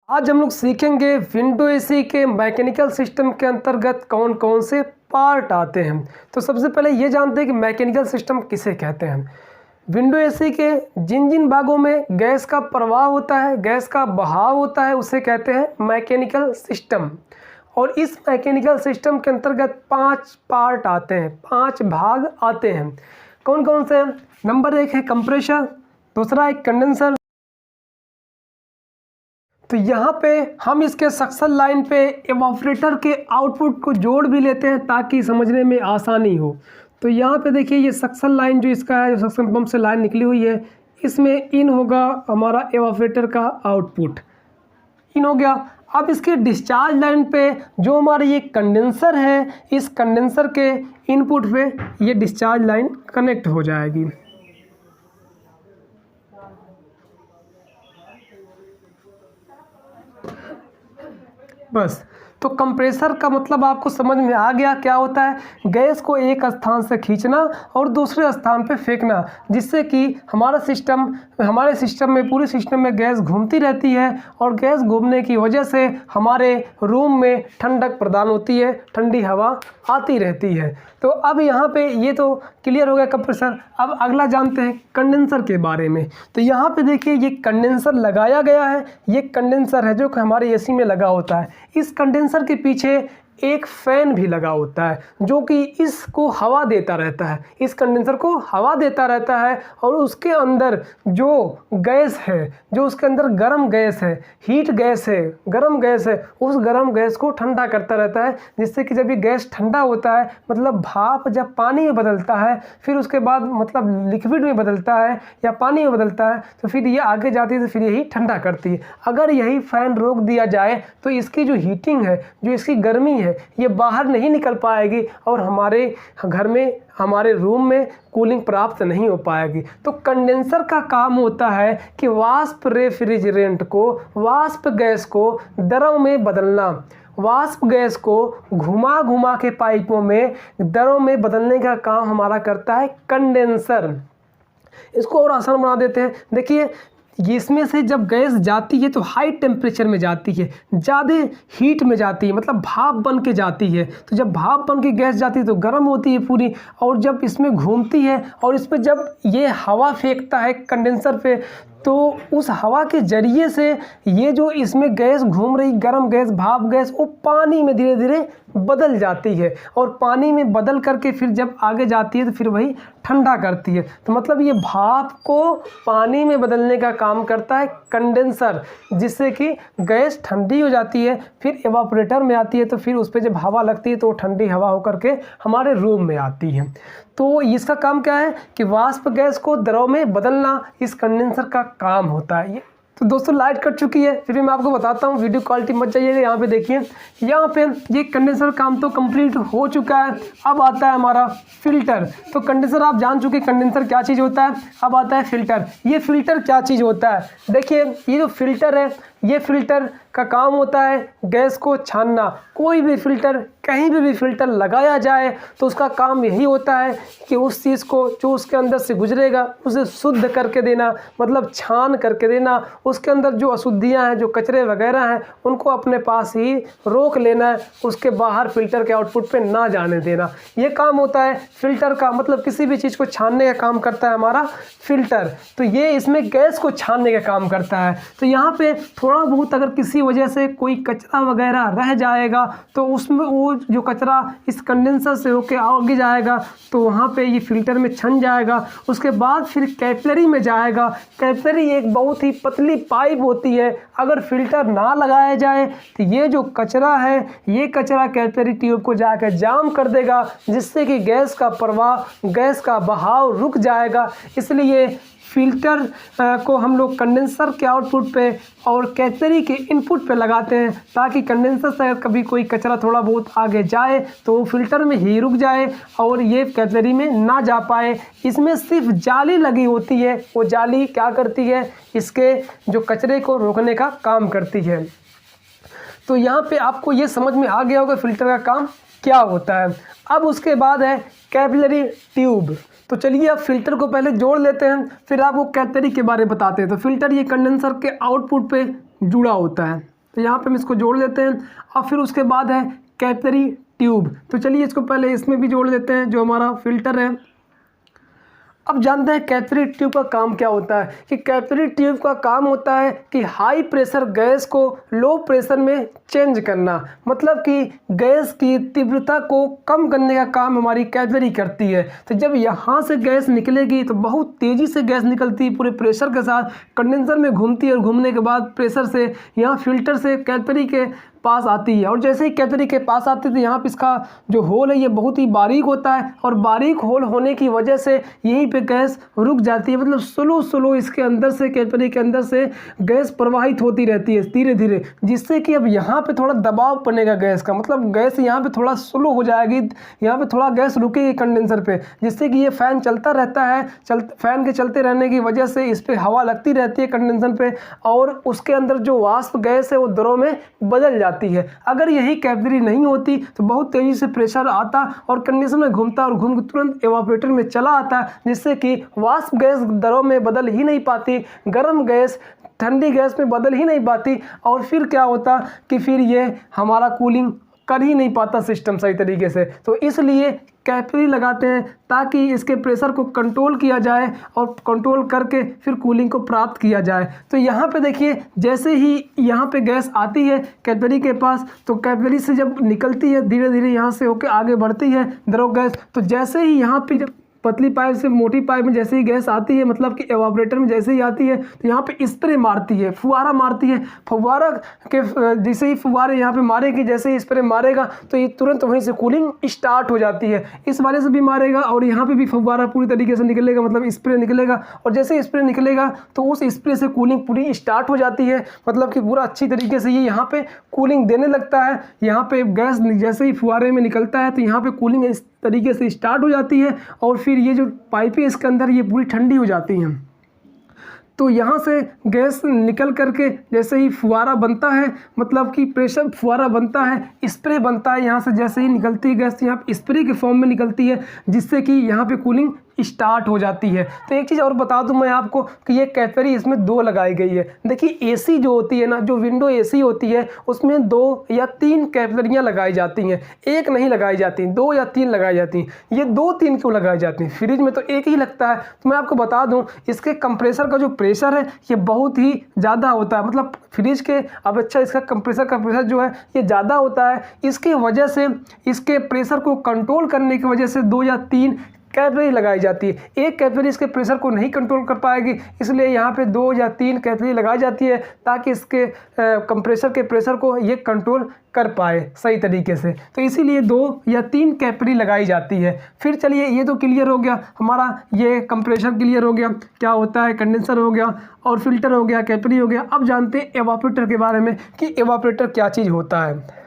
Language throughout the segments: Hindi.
आज हम लोग सीखेंगे विंडो एसी के मैकेनिकल सिस्टम के अंतर्गत कौन कौन से पार्ट आते हैं। तो सबसे पहले ये जानते हैं कि मैकेनिकल सिस्टम किसे कहते हैं। विंडो एसी के जिन जिन भागों में गैस का प्रवाह होता है, गैस का बहाव होता है, उसे कहते हैं मैकेनिकल सिस्टम। और इस मैकेनिकल सिस्टम के अंतर्गत 5 पार्ट आते हैं, 5 भाग आते हैं। कौन कौन से? नंबर 1 है कंप्रेसर, दूसरा है कंडेंसर। तो यहाँ पे हम इसके सक्शन लाइन पे इवापोरेटर के आउटपुट को जोड़ भी लेते हैं ताकि समझने में आसानी हो। तो यहाँ पे देखिए ये सक्शन लाइन जो इसका है, जो सक्शन पंप से लाइन निकली हुई है, इसमें इन होगा हमारा इवापोरेटर का आउटपुट, इन हो गया। अब इसके डिस्चार्ज लाइन पे जो हमारा ये कंडेंसर है, इस कंडेंसर के इनपुट पे ये डिस्चार्ज लाइन कनेक्ट हो जाएगी। बस, तो कंप्रेसर का मतलब आपको समझ में आ गया क्या होता है। गैस को एक स्थान से खींचना और दूसरे स्थान पे फेंकना, जिससे कि हमारे सिस्टम में, पूरे सिस्टम में गैस घूमती रहती है और गैस घूमने की वजह से हमारे रूम में ठंडक प्रदान होती है, ठंडी हवा आती रहती है। तो अब यहाँ पे ये तो क्लियर हो गया कंप्रेसर। अब अगला जानते हैं कंडेंसर के बारे में। तो यहाँ पे देखिए ये कंडेंसर लगाया गया है, ये कंडेंसर है जो कि हमारे एसी में लगा होता है। इस कंडेंसर के पीछे एक फ़ैन भी लगा होता है जो कि इसको हवा देता रहता है, इस कंडेंसर को हवा देता रहता है। और उसके अंदर जो गैस है, जो उसके अंदर गर्म गैस है, हीट गैस है, गर्म गैस है, उस गर्म गैस को ठंडा करता रहता है, जिससे कि जब ये गैस ठंडा होता है, मतलब भाप जब पानी में बदलता है, फिर उसके बाद मतलब लिक्विड में बदलता है या पानी में बदलता है, तो फिर ये आगे जाती है, तो फिर यही ठंडा करती है। अगर यही फ़ैन रोक दिया जाए तो इसकी जो हीटिंग है, जो इसकी गर्मी है, ये बाहर नहीं निकल पाएगी और हमारे घर में, हमारे रूम में कूलिंग प्राप्त नहीं हो पाएगी। तो कंडेंसर का काम होता है कि वाष्प रेफ्रिजरेंट को, वाष्प गैस को द्रव में बदलना, वाष्प गैस को घुमा घुमा के पाइपों में द्रव में बदलने का काम हमारा करता है कंडेंसर। इसको और आसान बना देते हैं। देखिए इसमें से जब गैस जाती है तो हाई टेम्परेचर में जाती है, ज़्यादा हीट में जाती है, मतलब भाप बन के जाती है। तो जब भाप बन के गैस जाती है तो गर्म होती है पूरी, और जब इसमें घूमती है और इस पर जब ये हवा फेंकता है कंडेंसर पे, तो उस हवा के ज़रिए से ये जो इसमें गैस घूम रही, गर्म गैस, भाप गैस, वो पानी में धीरे धीरे बदल जाती है और पानी में बदल करके फिर जब आगे जाती है तो फिर वही ठंडा करती है। तो मतलब ये भाप को पानी में बदलने का काम करता है कंडेंसर, जिससे कि गैस ठंडी हो जाती है, फिर एवापोरेटर में आती है, तो फिर उस पर जब हवा लगती है तो वो ठंडी हवा होकर के हमारे रूम में आती है। तो इसका काम क्या है कि वाष्प गैस को द्रव में बदलना इस कंडेंसर का काम होता है। ये तो दोस्तों लाइट कट चुकी है, फिर भी मैं आपको बताता हूँ, वीडियो क्वालिटी मत जाइएगा। यहाँ पे देखिए, यहाँ पे ये कंडेंसर काम तो कंप्लीट हो चुका है। अब आता है हमारा फिल्टर। तो कंडेंसर आप जान चुके कंडेंसर क्या चीज़ होता है। अब आता है फिल्टर। ये फिल्टर क्या चीज़ होता है? देखिए ये जो फिल्टर है, ये फिल्टर का काम होता है गैस को छानना। कोई भी फिल्टर, कहीं भी फिल्टर लगाया जाए तो उसका काम यही होता है कि उस चीज़ को जो उसके अंदर से गुजरेगा उसे शुद्ध करके देना, मतलब छान करके देना। उसके अंदर जो अशुद्धियां हैं, जो कचरे वगैरह हैं, उनको अपने पास ही रोक लेना है, उसके बाहर फिल्टर के आउटपुट पे ना जाने देना। ये काम होता है फिल्टर का, मतलब किसी भी चीज़ को छानने का काम करता है हमारा फिल्टर। तो ये इसमें गैस को छानने का काम करता है। तो यहाँ पे थोड़ा बहुत अगर किसी वजह से कोई कचरा वगैरह रह जाएगा तो उसमें वो जो कचरा इस कंडेंसर से होके आगे जाएगा तो वहाँ पे ये फिल्टर में छन जाएगा। उसके बाद फिर कैपिलरी में जाएगा। कैपिलरी एक बहुत ही पतली पाइप होती है। अगर फिल्टर ना लगाया जाए तो ये जो कचरा है, ये कचरा कैपिलरी ट्यूब को जाकर जाम कर देगा, जिससे कि गैस का प्रवाह, गैस का बहाव रुक जाएगा। इसलिए फिल्टर को हम लोग कंडेंसर के आउटपुट पे और कैपिलरी के इनपुट पे लगाते हैं, ताकि कंडेंसर से अगर कभी कोई कचरा थोड़ा बहुत आगे जाए तो वो फिल्टर में ही रुक जाए और ये कैपिलरी में ना जा पाए। इसमें सिर्फ जाली लगी होती है। वो जाली क्या करती है? इसके जो कचरे को रोकने का काम करती है। तो यहाँ पे आपको ये समझ में आ गया होगा फिल्टर का काम क्या होता है। अब उसके बाद है कैपिलरी ट्यूब। तो चलिए अब फिल्टर को पहले जोड़ लेते हैं, फिर आपको कैपिलरी के बारे में बताते हैं। तो फिल्टर ये कंडेंसर के आउटपुट पे जुड़ा होता है। तो यहाँ पे हम इसको जोड़ लेते हैं। अब फिर उसके बाद है कैपिलरी ट्यूब। तो चलिए इसको पहले इसमें भी जोड़ लेते हैं, जो हमारा फिल्टर है। अब जानते हैं कैपिलरी ट्यूब का काम क्या होता है। कि कैपिलरी ट्यूब का काम होता है कि हाई प्रेशर गैस को लो प्रेशर में चेंज करना, मतलब कि गैस की तीव्रता को कम करने का काम हमारी कैपिलरी करती है। तो जब यहाँ से गैस निकलेगी तो बहुत तेज़ी से गैस निकलती है पूरे प्रेशर के साथ, कंडेंसर में घूमती है और घूमने के बाद प्रेशर से यहाँ फिल्टर से कैपिलरी के पास आती है। और जैसे ही कैपिलरी के पास आती है तो यहाँ पे इसका जो होल है ये बहुत ही बारीक होता है, और बारीक होल होने की वजह से यहीं पे गैस रुक जाती है। मतलब स्लो इसके अंदर से, कैपिलरी के अंदर से गैस प्रवाहित होती रहती है धीरे धीरे, जिससे कि अब यहाँ पे थोड़ा दबाव बनेगा गैस का, मतलब गैस यहाँ पे थोड़ा स्लो हो जाएगी, यहाँ पे थोड़ा गैस रुकेगी कंडेंसर पे, जिससे कि ये फ़ैन चलता रहता है। फ़ैन के चलते रहने की वजह से इस पर हवा लगती रहती है कंडेंसर पे, और उसके अंदर जो वाष्प गैस है वो द्रव में बदल जाती है। अगर यही कैपिलरी नहीं होती तो बहुत तेजी से प्रेशर आता और कंडेंसर में घूमता और घूम के तुरंत एवापोरेटर में चला आता, जिससे कि वाष्प गैस द्रव में बदल ही नहीं पाती, गर्म गैस ठंडी गैस में बदल ही नहीं पाती, और फिर क्या होता कि फिर ये हमारा कूलिंग कर ही नहीं पाता सिस्टम सही तरीके से। तो इसलिए कैपिलरी लगाते हैं ताकि इसके प्रेशर को कंट्रोल किया जाए और कंट्रोल करके फिर कूलिंग को प्राप्त किया जाए। तो यहाँ पे देखिए, जैसे ही यहाँ पे गैस आती है कैपिलरी के पास, तो कैपिलरी से जब निकलती है धीरे धीरे यहाँ से होकर आगे बढ़ती है द्रव गैस, तो जैसे ही यहाँ पे जब पतली पाइप से मोटी पाइप में जैसे ही गैस आती है, मतलब कि एवापोरेटर में जैसे ही आती है, तो यहाँ पे स्प्रे मारती है, फुहारा मारती है। फुहारा के जैसे ही फुहारे यहाँ पे मारेगी, जैसे ही स्प्रे मारेगा तो ये तुरंत वहीं से कूलिंग स्टार्ट हो जाती है। इस वाले से भी मारेगा और यहाँ पे भी फुहारा पूरी तरीके से निकलेगा, मतलब स्प्रे निकलेगा, और जैसे स्प्रे निकलेगा तो उस स्प्रे से कूलिंग पूरी स्टार्ट हो जाती है, मतलब कि पूरा अच्छी तरीके से ये यहाँ पे कूलिंग देने लगता है। यहाँ पे गैस जैसे ही फुहारे में निकलता है तो यहाँ पे कूलिंग इस तरीके से स्टार्ट हो जाती है, और फिर ये जो पाइपें इसके अंदर ये पूरी ठंडी हो जाती हैं। तो यहाँ से गैस निकल करके जैसे ही फुहारा बनता है, मतलब कि प्रेशर फुहारा बनता है, स्प्रे बनता है, यहाँ से जैसे ही निकलती है गैस यहाँ पे स्प्रे के फॉर्म में निकलती है, जिससे कि यहाँ पे कूलिंग स्टार्ट हो जाती है। तो एक चीज़ और बता दूं मैं आपको कि ये कैपिलरी इसमें दो लगाई गई है। देखिए एसी जो होती है ना, जो विंडो एसी होती है, उसमें 2 या 3 कैपिलरियाँ लगाई जाती हैं, एक नहीं लगाई जाती, 2 या 3 लगाई जाती हैं। ये 2-3 क्यों लगाई जाती हैं? फ्रिज में तो एक ही लगता है। तो मैं आपको बता दूँ, इसके कंप्रेसर का जो प्रेशर है ये बहुत ही ज़्यादा होता है, मतलब फ्रिज के अब अच्छा इसका कंप्रेसर का प्रेशर जो है ये ज़्यादा होता है। इसकी वजह से इसके प्रेशर को कंट्रोल करने की वजह से 2 या 3 कैपिलरी लगाई जाती है। एक कैपिलरी इसके प्रेशर को नहीं कंट्रोल कर पाएगी, इसलिए यहाँ पे 2 या 3 कैपिलरी लगाई जाती है ताकि इसके कंप्रेसर के प्रेशर को ये कंट्रोल कर पाए सही तरीके से। तो इसीलिए 2 या 3 कैपिलरी लगाई जाती है। फिर चलिए ये तो क्लियर हो गया हमारा, ये कंप्रेसर क्लियर हो गया क्या होता है, कंडेंसर हो गया और फिल्टर हो गया, कैपिलरी हो गया। अब जानते हैं एवापोरेटर के बारे में कि एवापोरेटर क्या चीज़ होता है।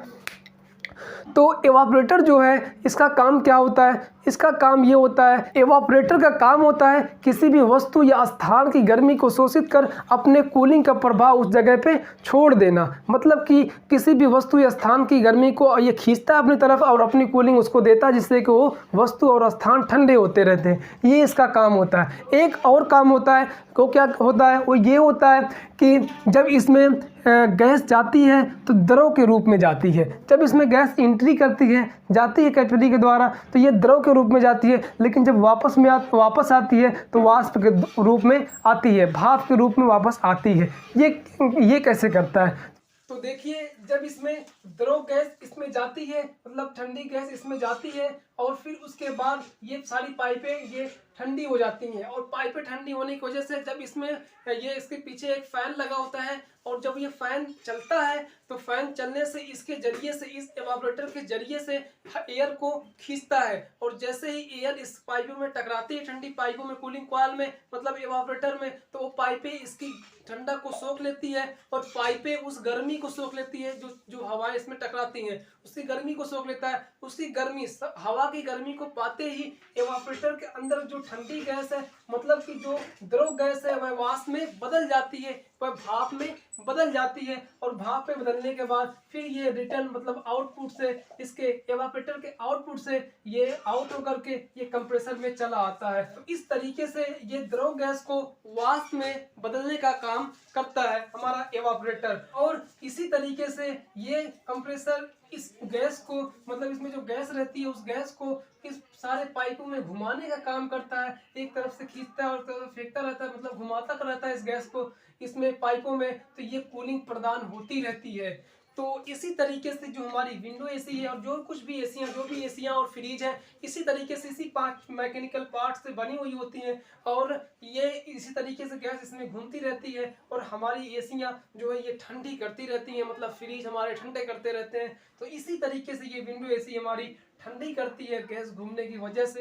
तो एवापोरेटर जो है इसका काम क्या होता है? इसका काम ये होता है, एवापोरेटर का काम होता है किसी भी वस्तु या स्थान की गर्मी को शोषित कर अपने कूलिंग का प्रभाव उस जगह पे छोड़ देना। मतलब कि किसी भी वस्तु या स्थान की गर्मी को ये खींचता है अपनी तरफ और अपनी कूलिंग उसको देता है, जिससे कि वो वस्तु और स्थान ठंडे होते रहते हैं। ये इसका काम होता है। एक और काम होता है, वो क्या होता है? वो ये होता है कि जब इसमें गैस जाती है तो द्रव के रूप में जाती है। जब इसमें गैस एंट्री करती है, जाती है कैपिलरी के द्वारा, तो ये द्रव के रूप में जाती है, लेकिन जब वापस आती है तो वाष्प के रूप में आती है, भाप के रूप में वापस आती है। ये कैसे करता है? तो देखिए, जब इसमें द्रव गैस इसमें जाती है, मतलब ठंडी गैस इसमें जाती है, और फिर उसके बाद ये सारी पाइपें ये ठंडी हो जाती हैं, और पाइपें ठंडी होने की वजह से जब इसमें ये इसके पीछे एक फ़ैन लगा होता है, और जब ये फ़ैन चलता है तो फ़ैन चलने से इसके जरिए से, इस एवापोरेटर के जरिए से एयर को खींचता है, और जैसे ही एयर इस पाइपों में टकराती है, ठंडी पाइपों में, कूलिंग कॉइल में, मतलब एवापोरेटर में, तो वो पाइपें इसकी ठंडा को सोख लेती है, और पाइपें उस गर्मी को सोख लेती है, जो हवाएं इसमें टकराती हैं उसकी गर्मी को सोख लेता है। उसकी गर्मी, हवा की गर्मी को पाते ही एवापोरेटर के अंदर जो ठंडी गैस है, मतलब कि जो द्रव गैस है, वह वाष्प में बदल जाती है। वह भाप में बदल जाती है और भाप में बदलने के बाद फिर ये रिटर्न मतलब आउटपुट से इसके एवापोरेटर के आउटपुट से ये आउट होकर के ये कंप्रेसर में चला आता है। तो इस तरीके से ये द्रव गैस को वाष्प में बदलने का काम करता है हमारा एवापोरेटर। और इसी तरीके से ये कंप्रेसर इस गैस को मतलब इसमें जो गैस रहती है उस गैस को इस सारे पाइपों में घुमाने का काम करता है। एक तरफ से खींचता है और तरफ फेंकता रहता है, मतलब घुमाता रहता है इस गैस को इसमें पाइपों में, तो ये कूलिंग प्रदान होती रहती है। तो इसी तरीके से जो हमारी विंडो एसी है और जो कुछ भी एसियां जो भी एसियां और फ्रिज हैं इसी तरीके से इसी मैकेनिकल पार्ट से बनी हुई होती हैं और ये इसी तरीके से गैस इसमें घूमती रहती है और हमारी एसियां जो है ये ठंडी करती रहती हैं, मतलब फ्रिज हमारे ठंडे करते रहते हैं। तो इसी तरीके से ये विंडो एसी हमारी ठंडी करती है गैस घूमने की वजह से।